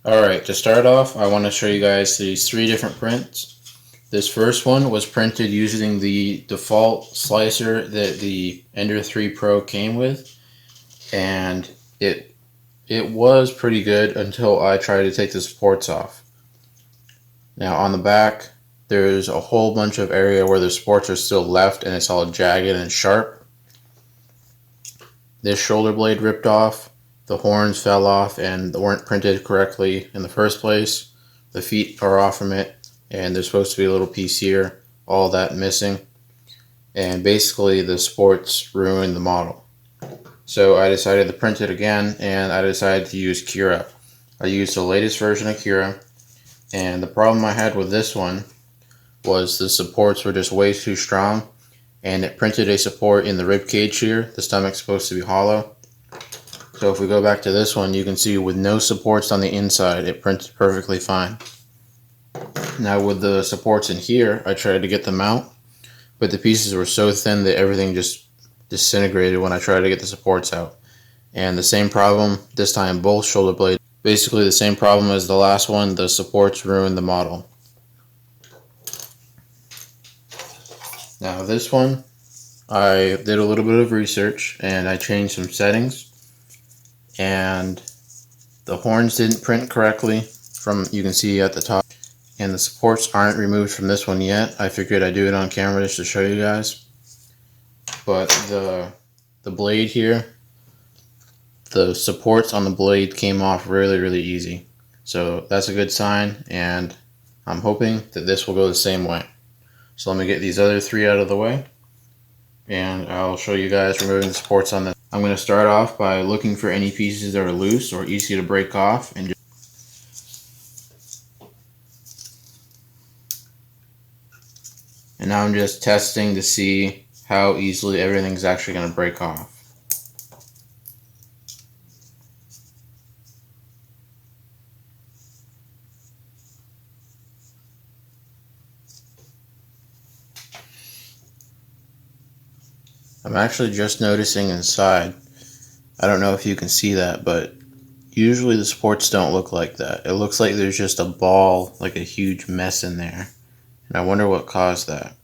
Alright, to start off, I want to show you guys these three different prints. This first one was printed using the default slicer that the Ender 3 Pro came with, and it was pretty good until I tried to take the supports off. Now on the back, there's a whole bunch of area where the supports are still left and it's all jagged and sharp. This shoulder blade ripped off, the horns fell off and weren't printed correctly in the first place. The feet are off from it, and there's supposed to be a little piece here, all that missing. And basically the supports ruined the model. So I decided to print it again, and I decided to use Cura. I used the latest version of Cura, and the problem I had with this one was the supports were just way too strong, and it printed a support in the rib cage here. The stomach's supposed to be hollow. So if we go back to this one, you can see with no supports on the inside, it printed perfectly fine. Now with the supports in here, I tried to get them out, but the pieces were so thin that everything just disintegrated when I tried to get the supports out. And the same problem, this time both shoulder blades. Basically the same problem as the last one, the supports ruined the model. Now this one, I did a little bit of research and I changed some settings, and the horns didn't print correctly from, you can see at the top, and the supports aren't removed from this one yet. I figured I'd do it on camera just to show you guys. But the blade here, the supports on the blade came off really easy. So that's a good sign, and I'm hoping that this will go the same way. So let me get these other three out of the way, and I'll show you guys removing the supports on this. I'm going to start off by looking for any pieces that are loose or easy to break off, and now I'm just testing to see how easily everything's actually going to break off. I'm actually just noticing inside, I don't know if you can see that, but usually the supports don't look like that. It looks like there's just a ball, like a huge mess in there. And I wonder what caused that.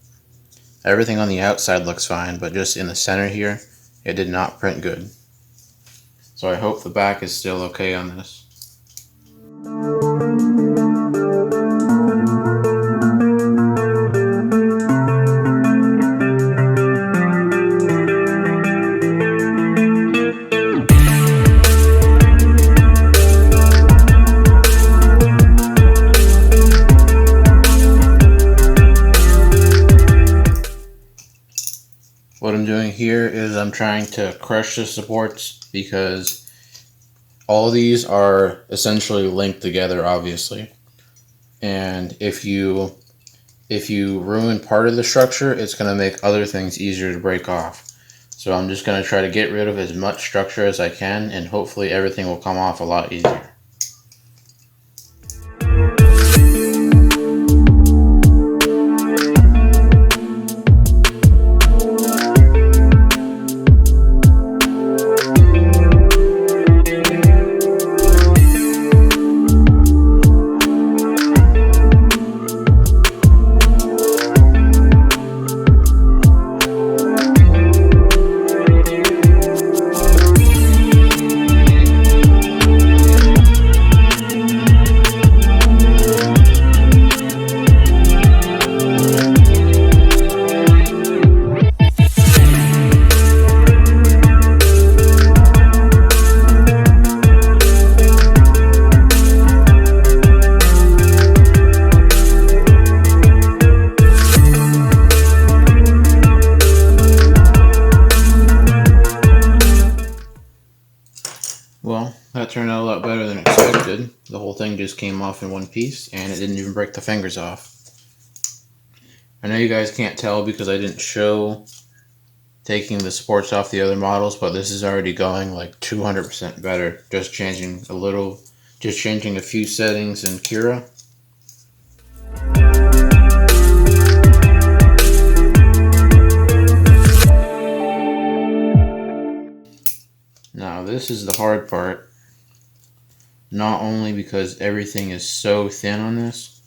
Everything on the outside looks fine, but just in the center here, it did not print good. So I hope the back is still okay on this. What I'm doing here is I'm trying to crush the supports because all these are essentially linked together, obviously. And if you ruin part of the structure, it's going to make other things easier to break off. So I'm just going to try to get rid of as much structure as I can, and hopefully everything will come off a lot easier. Well, that turned out a lot better than expected. The whole thing just came off in one piece, and it didn't even break the fingers off. I know you guys can't tell because I didn't show taking the supports off the other models, but this is already going like 200% better. Just changing a few settings in Cura. Now this is the hard part. Not only because everything is so thin on this.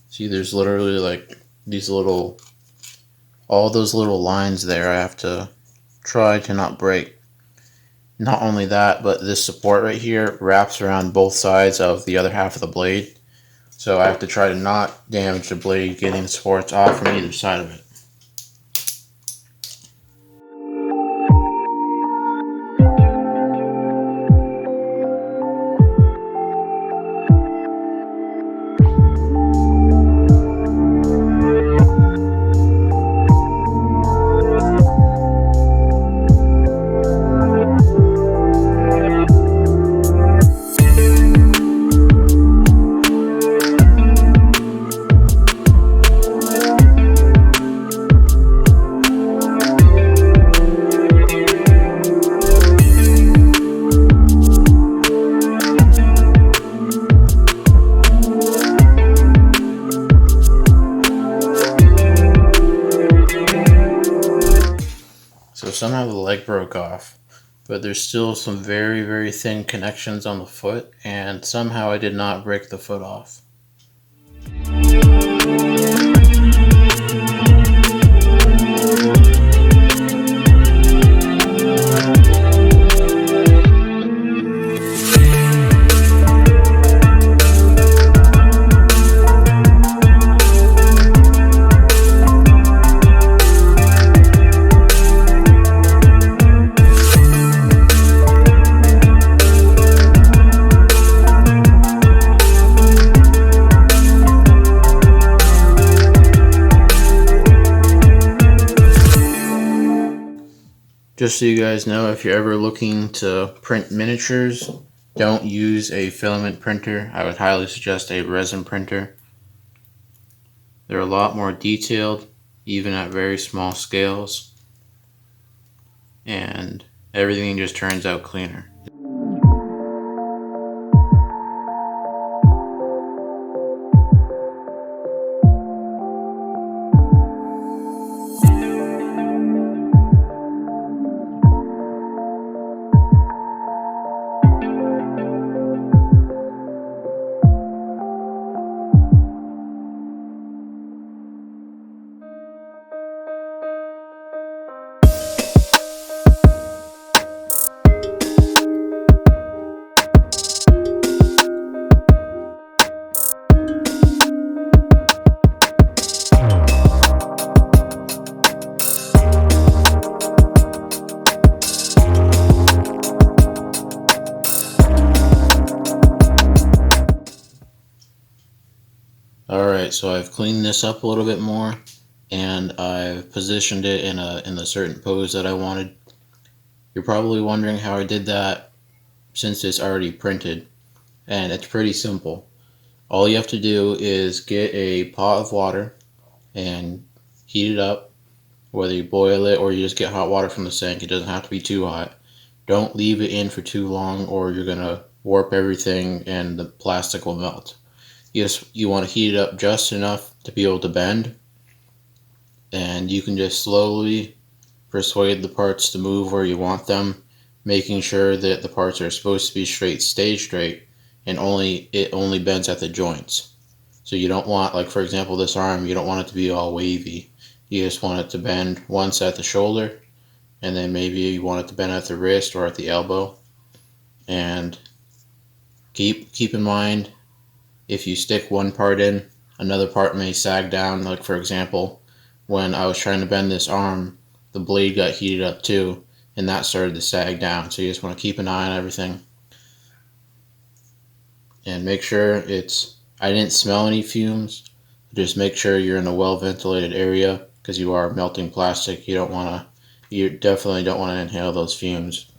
See, there's literally like these little, all those little lines there I have to try to not break. Not only that, but this support right here wraps around both sides of the other half of the blade. So I have to try to not damage the blade getting the supports off from either side of it. So somehow the leg broke off, but there's still some very, very thin connections on the foot, and somehow I did not break the foot off. Just so you guys know, if you're ever looking to print miniatures, don't use a filament printer. I would highly suggest a resin printer. They're a lot more detailed, even at very small scales, and everything just turns out cleaner. Alright, so I've cleaned this up a little bit more, and I've positioned it in a certain pose that I wanted. You're probably wondering how I did that since it's already printed, and it's pretty simple. All you have to do is get a pot of water and heat it up, whether you boil it or you just get hot water from the sink. It doesn't have to be too hot. Don't leave it in for too long or you're gonna warp everything and the plastic will melt. You want to heat it up just enough to be able to bend, and you can just slowly persuade the parts to move where you want them, making sure that the parts are supposed to be straight stay straight, and it only bends at the joints. So you don't want, like for example this arm, you don't want it to be all wavy. You just want it to bend once at the shoulder, and then maybe you want it to bend at the wrist or at the elbow. And keep in mind, if you stick one part in, another part may sag down. Like for example, when I was trying to bend this arm, the blade got heated up too, and that started to sag down. So you just want to keep an eye on everything. And make sure I didn't smell any fumes. Just make sure you're in a well ventilated area, because you are melting plastic. You definitely don't want to inhale those fumes.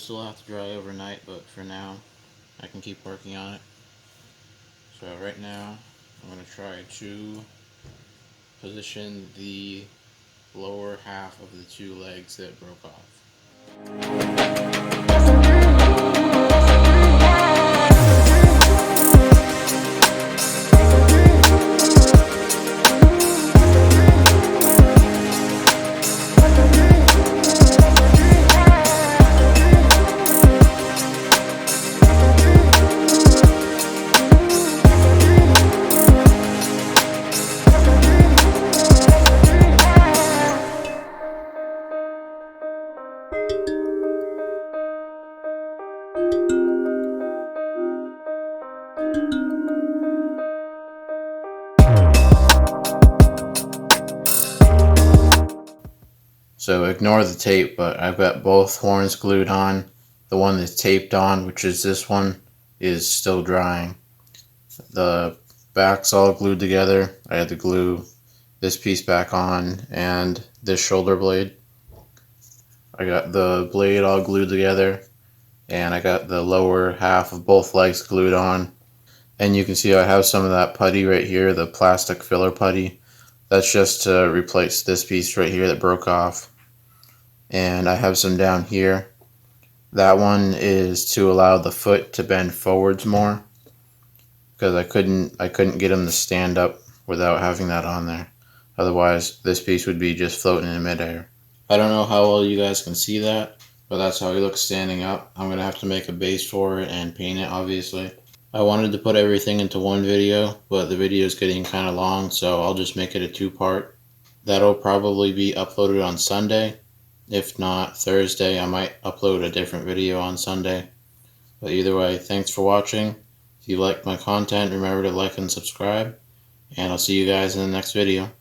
still have to dry overnight, but for now I can keep working on it. So right now I'm going to try to position the lower half of the two legs that broke off. So ignore the tape, but I've got both horns glued on. The one that's taped on, which is this one, is still drying. The back's all glued together. I had to glue this piece back on and this shoulder blade. I got the blade all glued together, and I got the lower half of both legs glued on. And you can see I have some of that putty right here, the plastic filler putty. That's just to replace this piece right here that broke off. And I have some down here. That one is to allow the foot to bend forwards more, because I couldn't get him to stand up without having that on there. Otherwise, this piece would be just floating in midair. I don't know how well you guys can see that, but that's how he looks standing up. I'm going to have to make a base for it and paint it, obviously. I wanted to put everything into one video, but the video is getting kind of long, so I'll just make it a two-part. That'll probably be uploaded on Sunday. If not Thursday, I might upload a different video on Sunday. But either way, thanks for watching. If you like my content, remember to like and subscribe, and I'll see you guys in the next video.